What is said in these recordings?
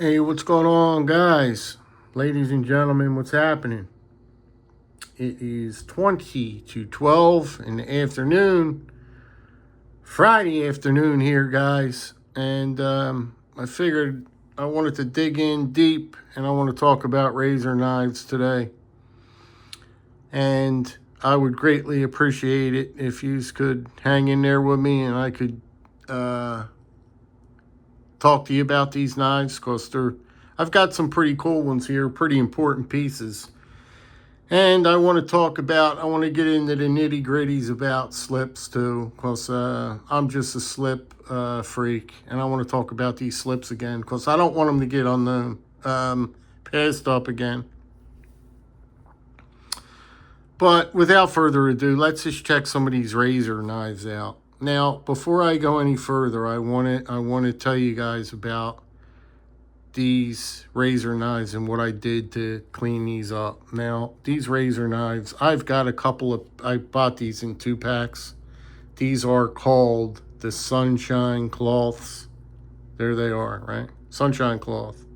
Hey, what's going on, guys? Ladies and gentlemen, what's happening? It is 20 to 12 in the afternoon, Friday afternoon here, guys. And I figured I wanted to dig in deep and I want to talk about razor knives today. And I would greatly appreciate it if you could hang in there with me and I could talk to you about these knives because I've got some pretty cool ones here, pretty important pieces. And I want to get into the nitty gritties about slips too, because I'm just a slip freak. And I want to talk about these slips again, because I don't want them to get on the passed up again. But without further ado, let's just check some of these razor knives out. Now, before I go any further, I want to tell you guys about these razor knives and what I did to clean these up. Now, these razor knives, I've got a couple of, I bought these in 2-packs. These are called the Sunshine Cloths. There they are, right? Sunshine Cloth.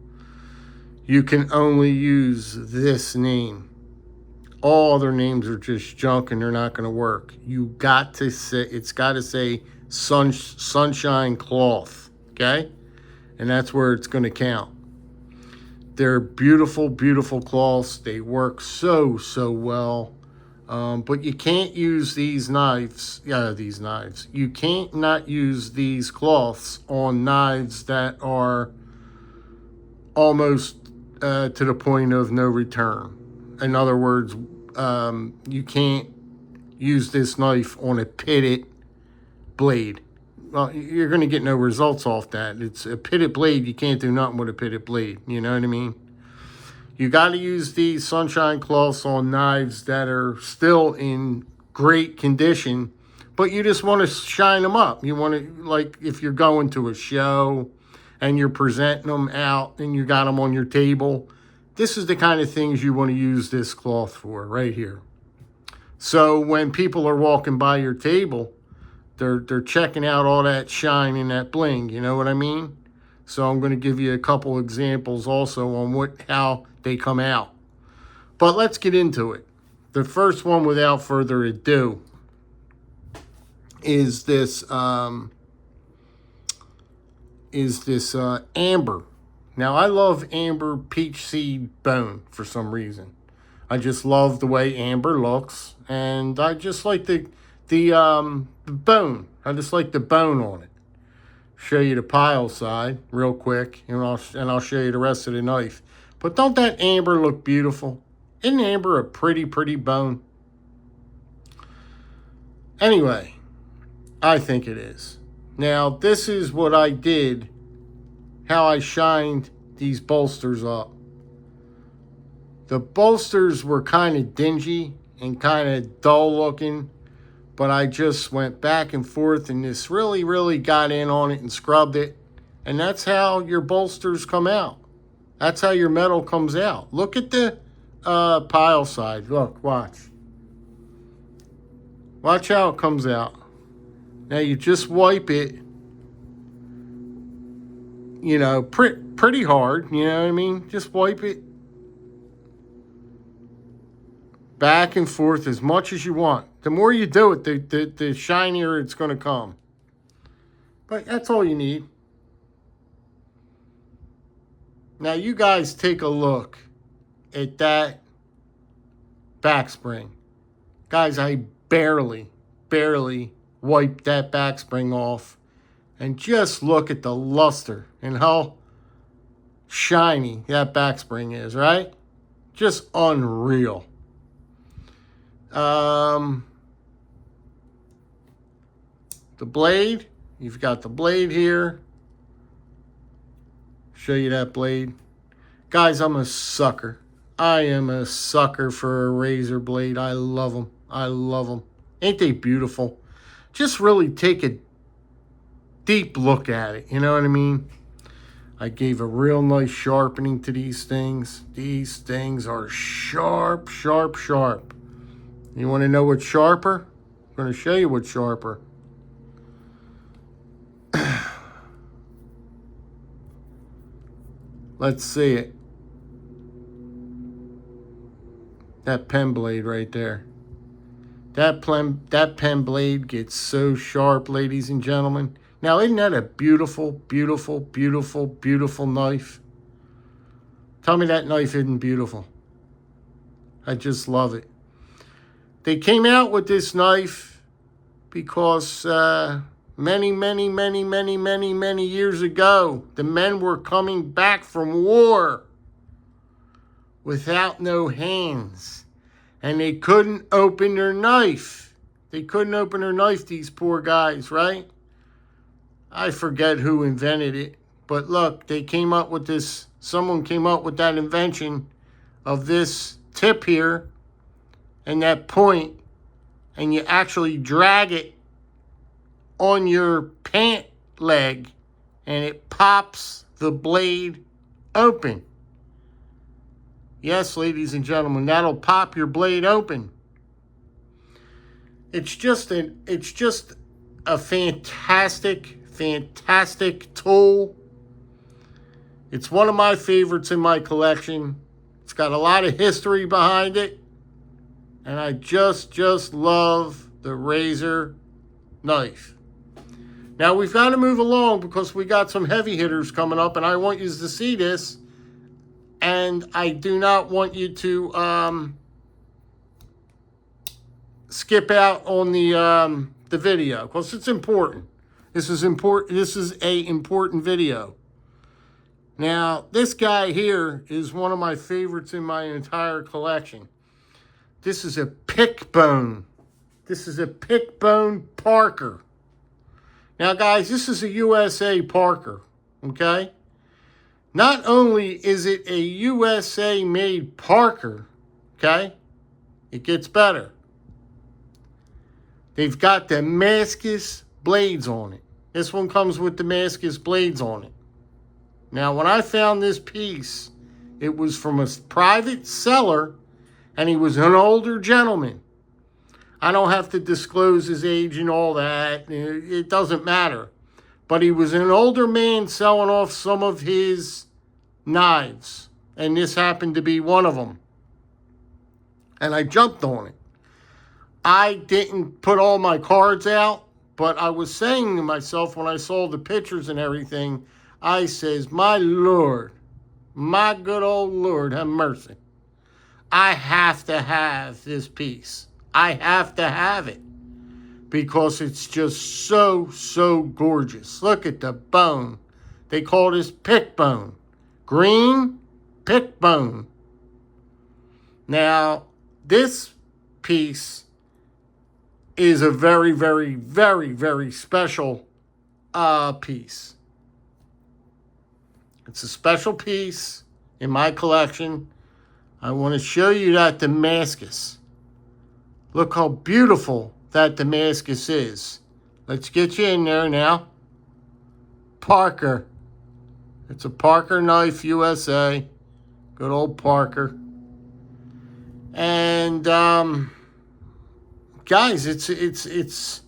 You can only use this name. All other names are just junk and they're not going to work. You got to say, it's got to say Sunshine Cloth, okay? And that's where it's going to count. They're beautiful, beautiful cloths. They work so well. But you can't use these knives. You can't not use these cloths on knives that are almost to the point of no return. In other words, you can't use this knife on a pitted blade. Well, you're going to get no results off that. It's a pitted blade. You can't do nothing with a pitted blade. You know what I mean? You got to use these Sunshine Cloths on knives that are still in great condition, but you just want to shine them up. You want to, like, if you're going to a show and you're presenting them out and you got them on your table, this is the kind of things you want to use this cloth for right here. So when people are walking by your table, they're checking out all that shine and that bling, you know what I mean? So I'm going to give you a couple examples also on how they come out. But let's get into it. The first one, without further ado, is this amber. Now, I love amber peach seed bone for some reason. I just love the way amber looks, and I just like the bone. I just like the bone on it. Show you the pile side real quick, and I'll show you the rest of the knife. But don't that amber look beautiful? Isn't amber a pretty bone? Anyway, I think it is. Now, this is what I did, how I shined these bolsters up. The bolsters were kind of dingy and kind of dull looking, but I just went back and forth and this really got in on it and scrubbed it. And that's how your bolsters come out. That's how your metal comes out. Look at the pile side. Look, watch. Watch how it comes out. Now you just wipe it, you know, pretty hard. You know what I mean? Just wipe it back and forth as much as you want. The more you do it, the shinier it's going to come. But that's all you need. Now you guys take a look at that back spring. Guys, I barely wiped that back spring off. And just look at the luster and how shiny that back spring is, right? Just unreal. The blade, you've got the blade here. Show you that blade. Guys, I'm a sucker. I am a sucker for a razor blade. I love them. I love them. Ain't they beautiful? Just really take a deep look at it. You know what I mean? I gave a real nice sharpening to these things. These things are sharp. You want to know what's sharper? I'm going to show you what's sharper. Let's see it. That pen blade right there. That pen blade gets so sharp, ladies and gentlemen. Now, isn't that a beautiful, beautiful, beautiful, beautiful knife? Tell me that knife isn't beautiful. I just love it. They came out with this knife because many, many, many, many, many, many years ago, the men were coming back from war without no hands. And they couldn't open their knife. They couldn't open their knife, these poor guys, right? I forget who invented it. But look, they came up with this. Someone came up with that invention of this tip here and that point. And you actually drag it on your pant leg. And it pops the blade open. Yes, ladies and gentlemen, that'll pop your blade open. It's just a fantastic, fantastic tool. It's one of my favorites in my collection. It's got a lot of history behind it. And I just love the Razor knife. Now, we've got to move along because we got some heavy hitters coming up, and I want you to see this. And I do not want you to skip out on the video because it's important. This is important. This is a important video. Now, this guy here is one of my favorites in my entire collection. This is a Pickbone. This is a Pickbone Parker. Now, guys, this is a USA Parker, okay? Not only is it a USA-made Parker, okay? It gets better. They've got Damascus blades on it. This one comes with Damascus blades on it. Now, when I found this piece, it was from a private seller, and he was an older gentleman. I don't have to disclose his age and all that. It doesn't matter. But he was an older man selling off some of his knives. And this happened to be one of them. And I jumped on it. I didn't put all my cards out, but I was saying to myself when I saw the pictures and everything, I says, my Lord, my good old Lord, have mercy. I have to have this piece. I have to have it. Because it's just so gorgeous. Look at the bone. They call this Pickbone. Green Pickbone. Now, this piece is a very special piece. It's a special piece in my collection. I want to show you that Damascus. Look how beautiful that Damascus is. Let's get you in there now. Parker. It's a Parker knife, USA. Good old Parker. And guys, it's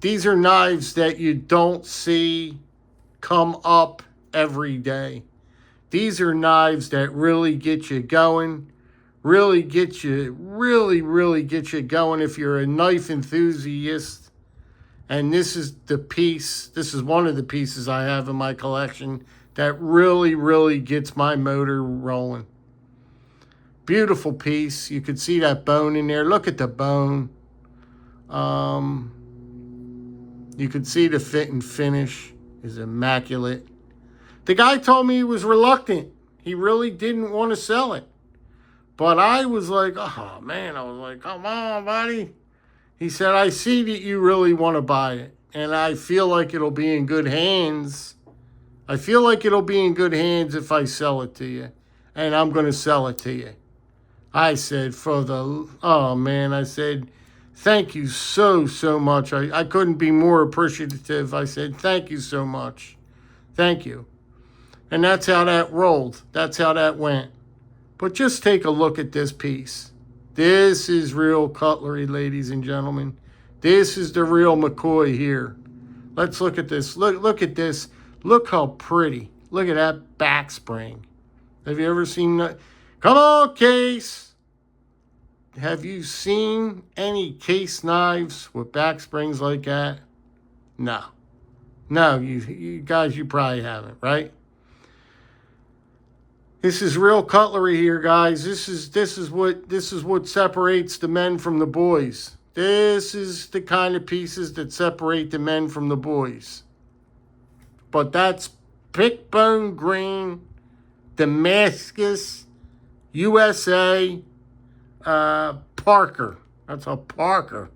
these are knives that you don't see come up every day. These are knives that really get you going. Really get you going if you're a knife enthusiast. And this is the piece, this is one of the pieces I have in my collection that really gets my motor rolling. Beautiful piece. You can see that bone in there. Look at the bone. You can see the fit and finish is immaculate. The guy told me he was reluctant. He really didn't want to sell it. But I was like, oh, man. I was like, come on, buddy. He said, I see that you really want to buy it. And I feel like it'll be in good hands. I feel like it'll be in good hands if I sell it to you. And I'm going to sell it to you. I said, oh, man. I said, thank you so much. I couldn't be more appreciative. I said, thank you so much. Thank you. And that's how that rolled. That's how that went. But just take a look at this piece. This is real cutlery, ladies and gentlemen. This is the real McCoy here. Let's look at this. Look at this. Look how pretty. Look at that back spring. Have you ever seen that? Come on, Case. Have you seen any case knives with back springs like that? No. No, you guys, you probably haven't, right? This is real cutlery here, guys. This is what separates the men from the boys. This is the kind of pieces that separate the men from the boys. But that's Pickbone Green, Damascus, USA, Parker. That's a Parker.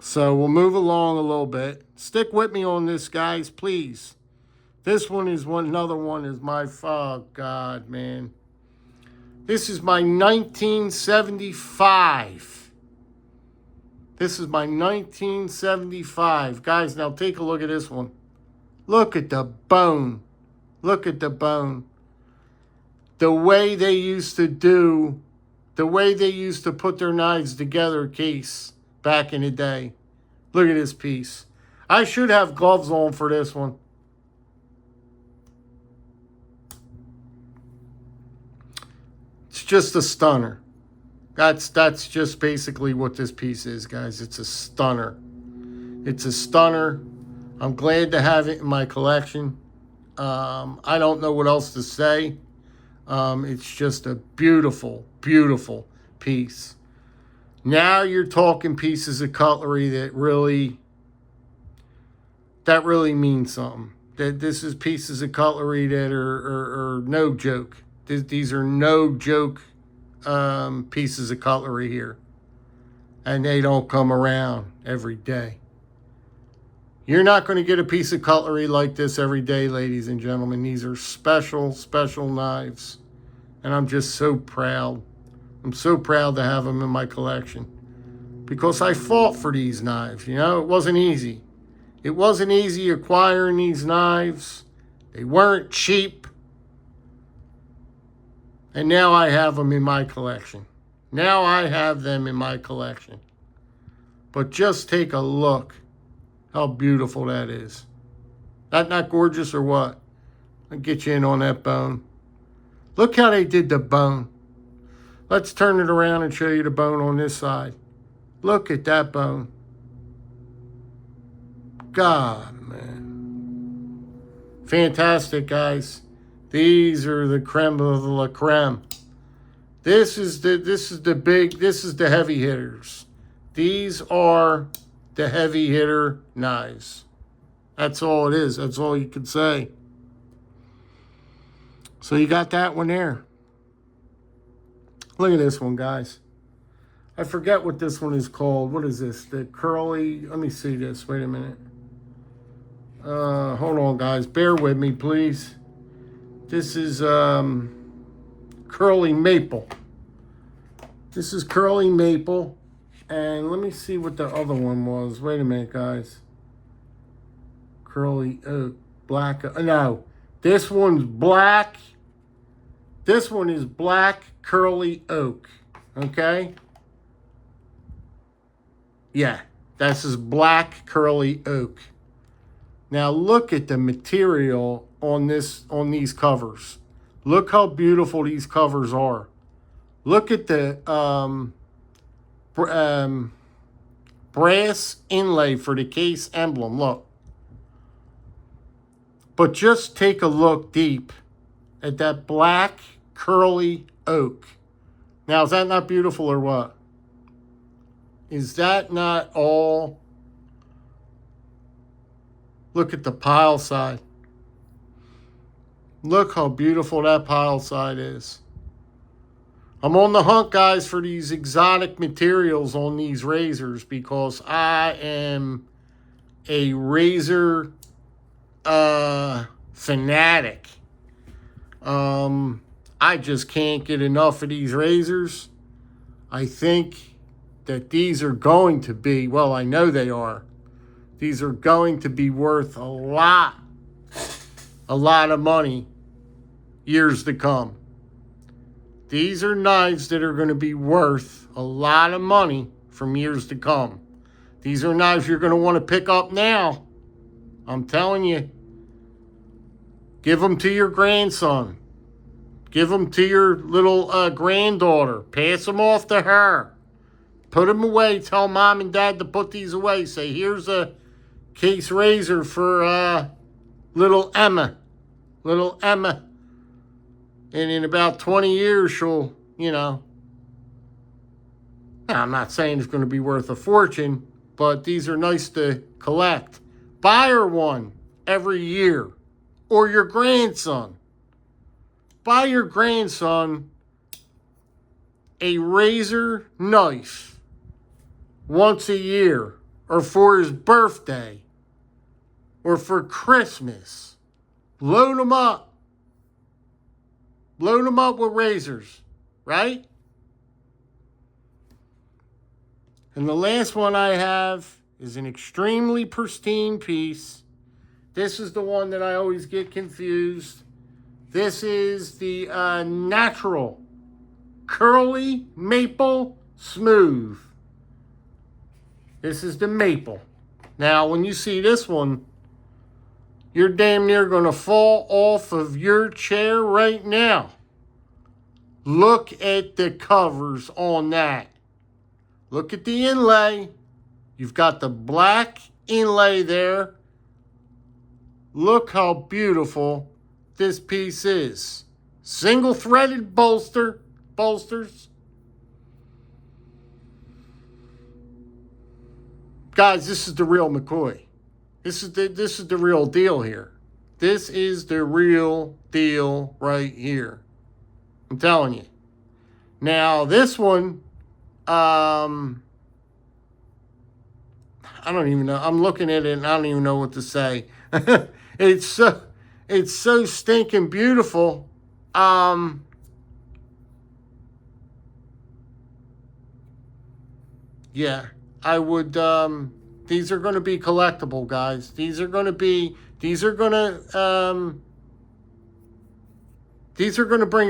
So we'll move along a little bit. Stick with me on this, guys, please. This one is another one is my, oh God, man. This is my 1975. This is my 1975. Guys, now take a look at this one. Look at the bone. Look at the bone. The way they used to put their knives together, Case, back in the day. Look at this piece. I should have gloves on for this one. It's just a stunner. That's just basically what this piece is, guys. It's a stunner. It's a stunner. I'm glad to have it in my collection. I don't know what else to say. It's just a beautiful, beautiful piece. Now you're talking pieces of cutlery that really mean something. That this is pieces of cutlery that are no joke. These are no joke pieces of cutlery here. And they don't come around every day. You're not going to get a piece of cutlery like this every day, ladies and gentlemen. These are special, special knives. And I'm just so proud. I'm so proud to have them in my collection. Because I fought for these knives, you know. It wasn't easy. It wasn't easy acquiring these knives. They weren't cheap. And now I have them in my collection. Now I have them in my collection. But just take a look how beautiful that is. That not gorgeous or what? I'll get you in on that bone. Look how they did the bone. Let's turn it around and show you the bone on this side. Look at that bone. God, man. Fantastic, guys. These are the creme of la creme. This is the heavy hitters. These are the heavy hitter knives. That's all it is. That's all you can say. So you got that one there. Look at this one, guys. I forget what this one is called. What is this? The curly, let me see this. Wait a minute. Hold on, guys. Bear with me, please. This is curly maple. This is curly maple. And let me see what the other one was. Wait a minute, guys. Curly oak. Black. No. This one's black. This one is black curly oak. Okay? Yeah. This is black curly oak. Now look at the material on these covers. Look how beautiful these covers are. Look at the brass inlay for the case emblem. Look. But just take a look deep at that black curly oak. Now, is that not beautiful or what? Is that not all? Look at the pile side. Look how beautiful that pile side is. I'm on the hunt, guys, for these exotic materials on these razors because I am a razor fanatic. I just can't get enough of these razors. I think that these are going to be, well, I know they are. These are going to be worth a lot of money years to come. These are knives that are going to be worth a lot of money from years to come. These are knives you're going to want to pick up now. I'm telling you. Give them to your grandson. Give them to your little granddaughter. Pass them off to her. Put them away. Tell mom and dad to put these away. Say, here's a case razor for little Emma. Little Emma. And in about 20 years, she'll, now, I'm not saying it's going to be worth a fortune, but these are nice to collect. Buy her one every year. Or your grandson. Buy your grandson a razor knife once a year, or for his birthday, or for Christmas. Load him up. Load him up with razors, right? And the last one I have is an extremely pristine piece. This is the one that I always get confused. This is the Natural Curly Maple Smooth. This is the maple. Now, when you see this one, you're damn near going to fall off of your chair right now. Look at the covers on that. Look at the inlay. You've got the black inlay there. Look how beautiful this piece is. Single threaded bolsters. Guys, this is the real McCoy. This is the real deal here. This is the real deal right here. I'm telling you. Now, this one, I don't even know. I'm looking at it and I don't even know what to say. It's so stinking beautiful. Yeah, I would, these are going to be collectible, guys. These are going to bring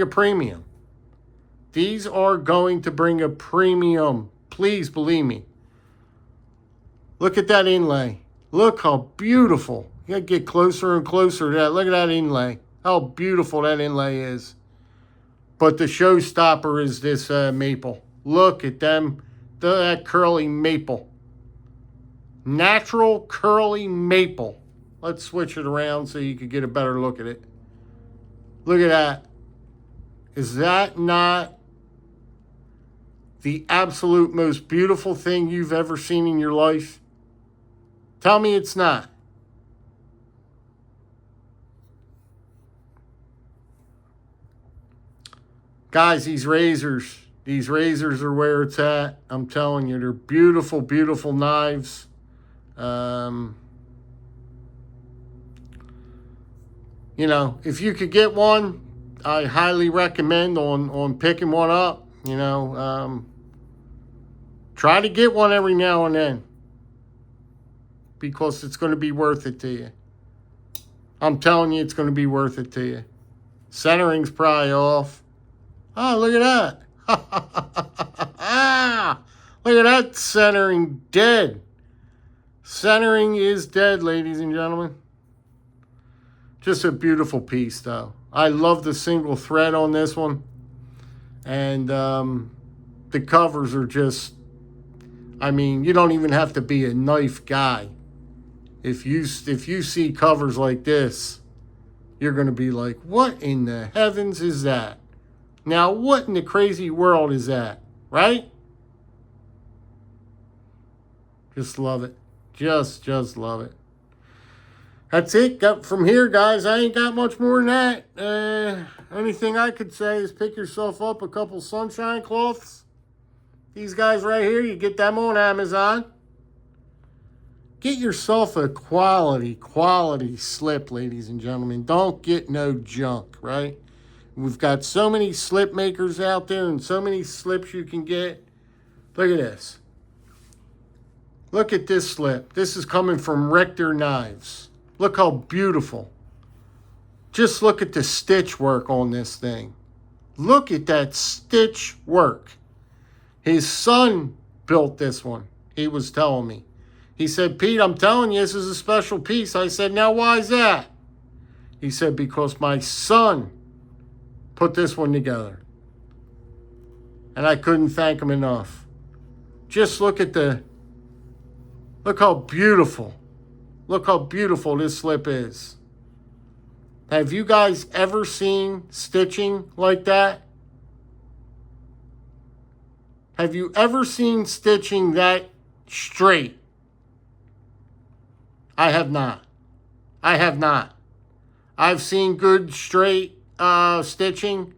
a premium. These are going to bring a premium. Please believe me. Look at that inlay. Look how beautiful. You got to get closer and closer to that. Look at that inlay. How beautiful that inlay is. But the showstopper is this maple. Look at them. That curly maple. Natural curly maple. Let's switch it around so you can get a better look at it. Look at that. Is that not the absolute most beautiful thing you've ever seen in your life? Tell me it's not. Guys, these razors are where it's at. I'm telling you, they're beautiful, beautiful knives. If you could get one, I highly recommend on picking one up. Try to get one every now and then, because it's going to be worth it to you. I'm telling you, it's going to be worth it to you. Centering's probably off. Oh, look at that. Look at that centering dead. Centering is dead, ladies and gentlemen. Just a beautiful piece, though. I love the single thread on this one. And the covers are just, you don't even have to be a knife guy. If you see covers like this, you're going to be like, what in the heavens is that? Now, what in the crazy world is that? Right? Just love it. Just love it. That's it. Got from here, guys. I ain't got much more than that. Anything I could say is pick yourself up a couple sunshine cloths. These guys right here, you get them on Amazon. Get yourself a quality slip, ladies and gentlemen. Don't get no junk, right? We've got so many slip makers out there and so many slips you can get. Look at this. Look at this slip. This is coming from Richter Knives. Look how beautiful. Just look at the stitch work on this thing. Look at that stitch work. His son built this one. He was telling me. He said, Pete, I'm telling you, this is a special piece. I said, now why is that? He said, because my son put this one together. And I couldn't thank him enough. Just look how beautiful this slip is. Have you guys ever seen stitching like that? Have you ever seen stitching that straight? I have not. I've seen good straight stitching,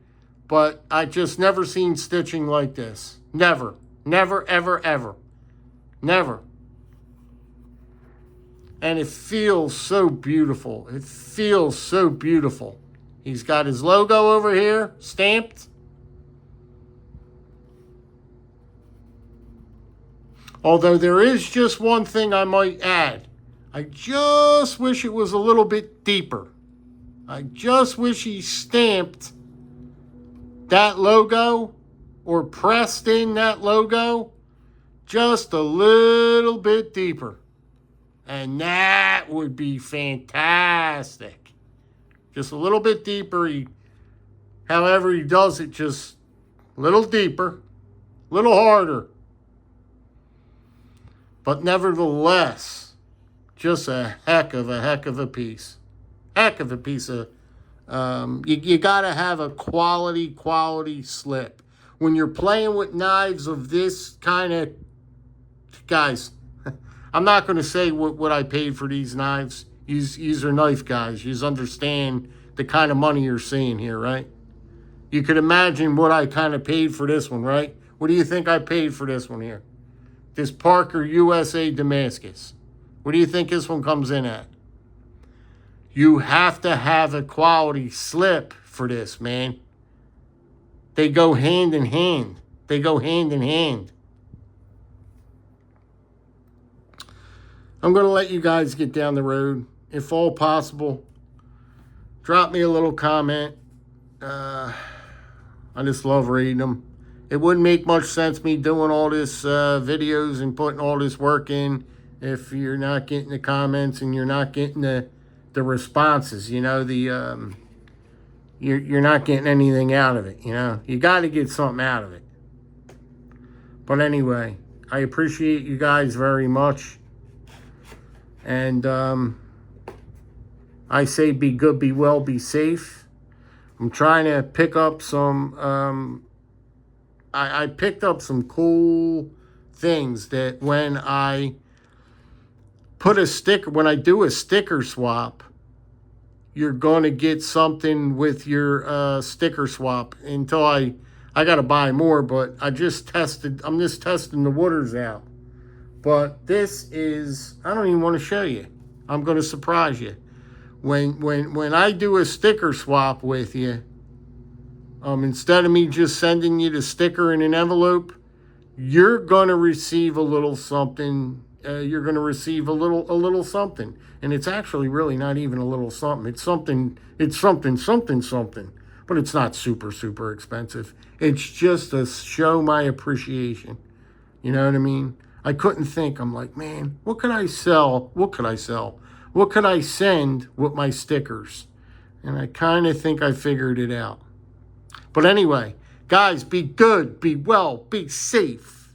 but I just never seen stitching like this. Never, ever, ever. Never. And it feels so beautiful. He's got his logo over here, stamped. Although there is just one thing I might add. I just wish it was a little bit deeper. I just wish he stamped that logo or pressed in that logo just a little bit deeper. And that would be fantastic. Just a little bit deeper. However he does it, just a little deeper, a little harder. But nevertheless, just a heck of a piece. Heck of a piece of, you got to have a quality slip. When you're playing with knives of this kind of, guys, I'm not going to say what I paid for these knives. These are knife guys. You understand the kind of money you're seeing here, right? You could imagine what I kind of paid for this one, right? What do you think I paid for this one here? This Parker USA Damascus. What do you think this one comes in at? You have to have a quality slip for this, man. They go hand in hand. I'm going to let you guys get down the road. If all possible, drop me a little comment. I just love reading them. It wouldn't make much sense me doing all this videos and putting all this work in if you're not getting the comments and you're not getting the responses. You know, you're not getting anything out of it. You know, you got to get something out of it. But anyway, I appreciate you guys very much. And I say be good, be well, be safe. I'm trying to pick up some, I picked up some cool things that when I put a sticker, when I do a sticker swap, you're going to get something with your sticker swap. Until I got to buy more, but I'm just testing the waters out. But this is, I don't even want to show you. I'm going to surprise you. When I do a sticker swap with you, instead of me just sending you the sticker in an envelope, you're going to receive a little something. You're going to receive a little something. And it's actually really not even a little something. It's something. But it's not super expensive. It's just to show my appreciation. You know what I mean? I couldn't think. I'm like, man, what could I sell? What could I send with my stickers? And I kind of think I figured it out. But anyway, guys, be good, be well, be safe.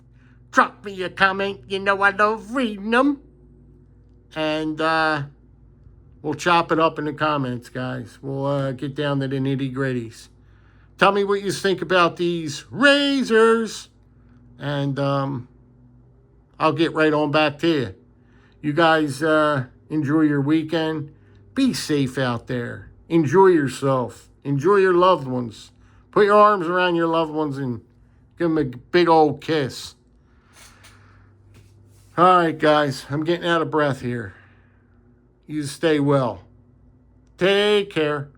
Drop me a comment. You know I love reading them. And we'll chop it up in the comments, guys. We'll get down to the nitty-gritties. Tell me what you think about these razors. And I'll get right on back to you. You guys enjoy your weekend. Be safe out there. Enjoy yourself. Enjoy your loved ones. Put your arms around your loved ones and give them a big old kiss. All right, guys. I'm getting out of breath here. You stay well. Take care.